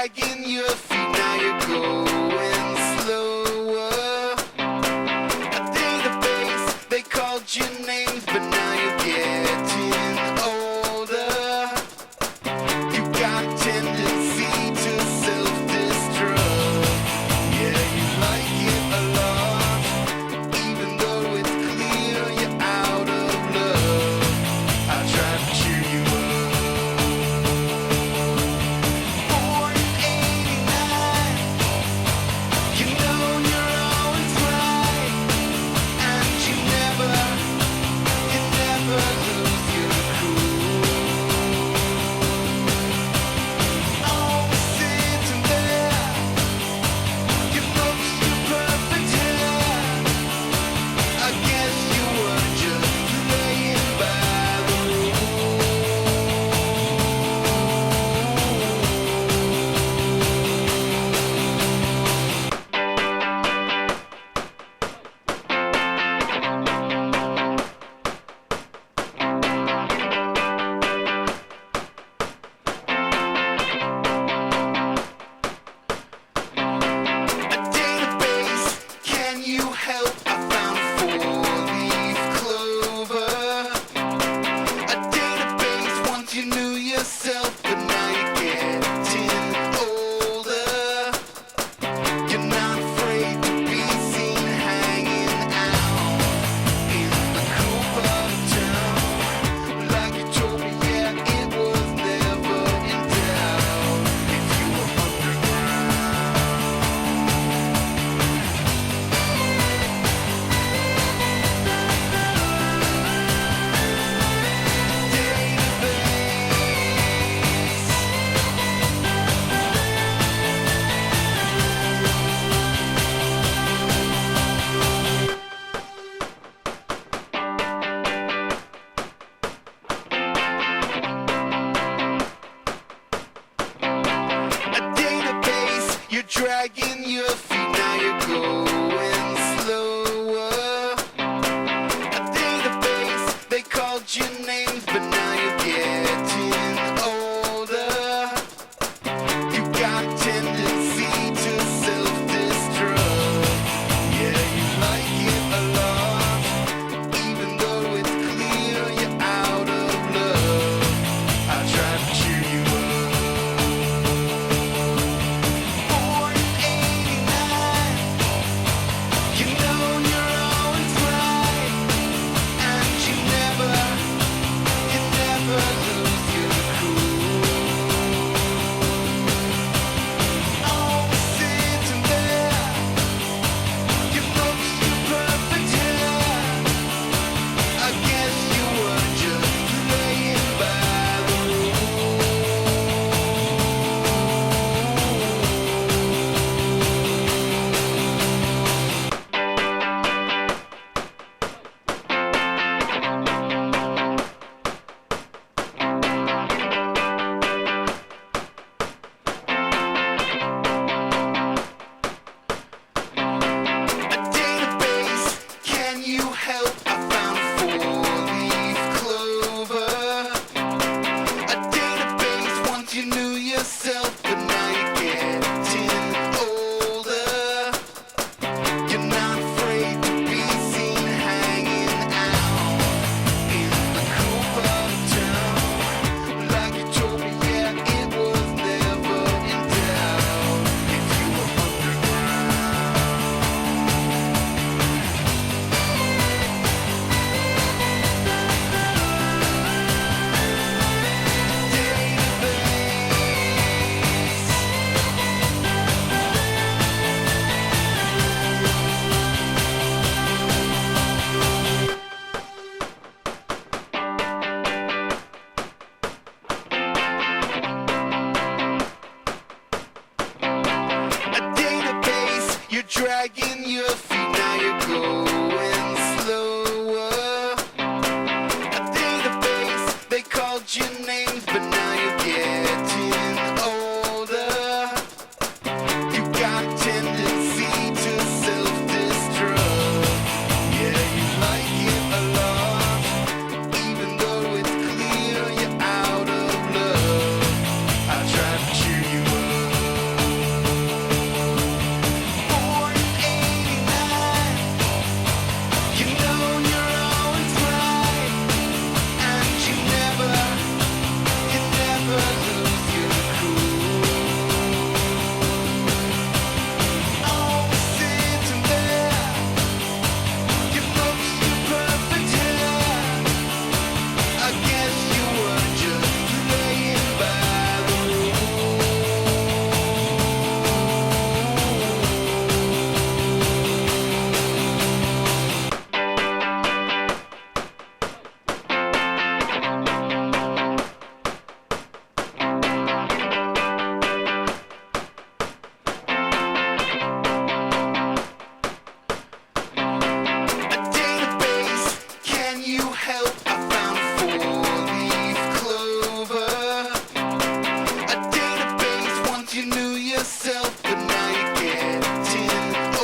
dragging your feet, now you're going slower. A database, they called your names, but now you're getting older. You got a tendency to self-destruct. Yeah, you like it a lot, even though it's clear you're out of love. I try to cheer you up. Born in '89, you know you're always right, and you never lose your cool. Always sitting there, you look so perfect here. I guess you were just playing by the rules. A database, can you help? I found four-leaf clover. A database, once you knew yourself, but now you're getting older. You're not afraid to be seen hanging out in the cool part of town. Like you told me, yeah, it was never in doubt if you were underground. A database, you're dragging your feet, now you're going slower. A database, they called your names, but now you're getting older. You got a tendency to self-destruct. Yeah, you like it a lot, even though it's clear you're out of love. I try to cheer you up. Born in '89, you know you're always right, and you never lose your cool. Always sitting there, you look so perfect here. I guess you were just playing by the rules. A database, can you help? I found four-leaf clover. A database, once you knew yourself, but now you're getting older. You're not afraid to be seen hanging out in the cool part of town. Like you told me, yeah, it was never in doubt if you were underground. A database, you're dragging your feet, now you're going slower. A database, they called your names, but now you're getting older. You got a tendency to self-destruct. Yeah, you like it a lot, even though it's clear you're out of love. I try to cheer you up. yourself, but now you're getting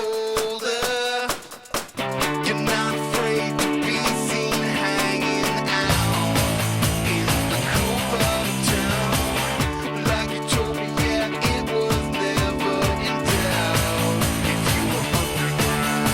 older. You're not afraid to be seen hanging out in the cool part of town. Like you told me, yeah, it was never in doubt if you were underground.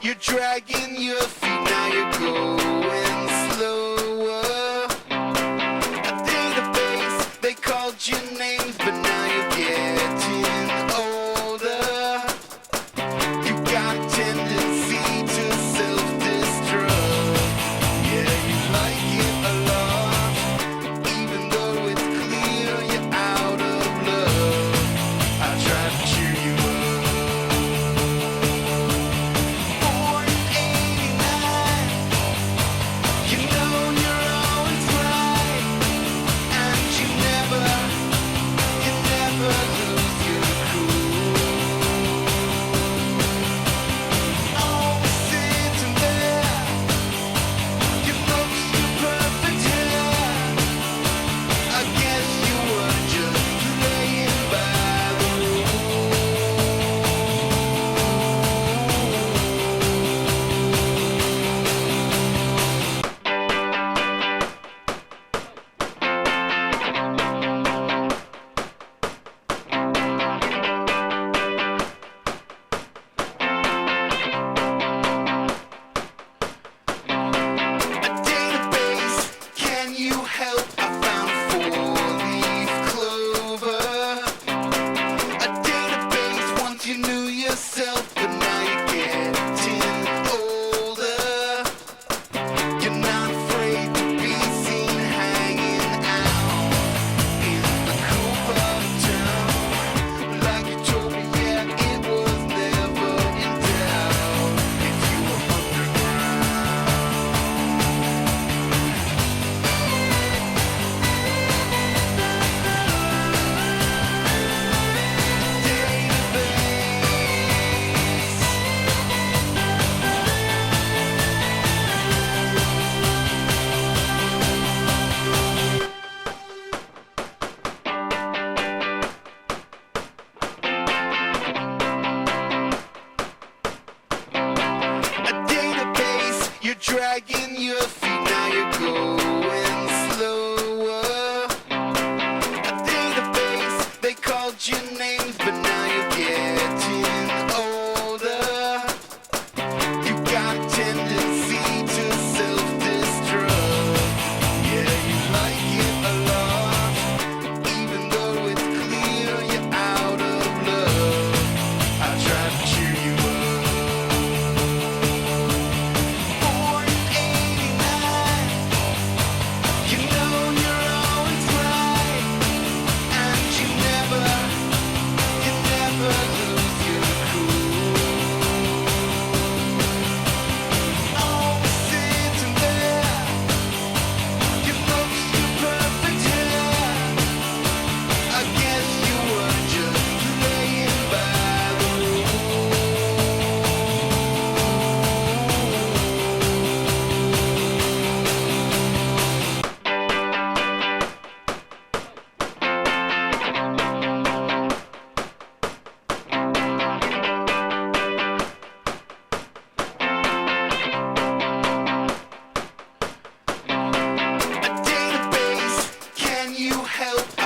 You're dragging your feet, now you're going slower. A database, they called your names, but now you're getting older. You got a tendency to self-destruct. Yeah, you like it a lot, even though it's clear you're out of love. I try to cheer you up. You knew yourself, but now you're getting older. You're not afraid to be seen hanging out in the cool part of town. Like you told me, yeah, it was never in doubt if you were You're dragging your feet, now you're going slower. A database, they called your names, but now you're getting older. You got a tendency to self-destruct. Yeah, you like it a lot, even though it's clear you're out of love. I try to cheer you up. Help.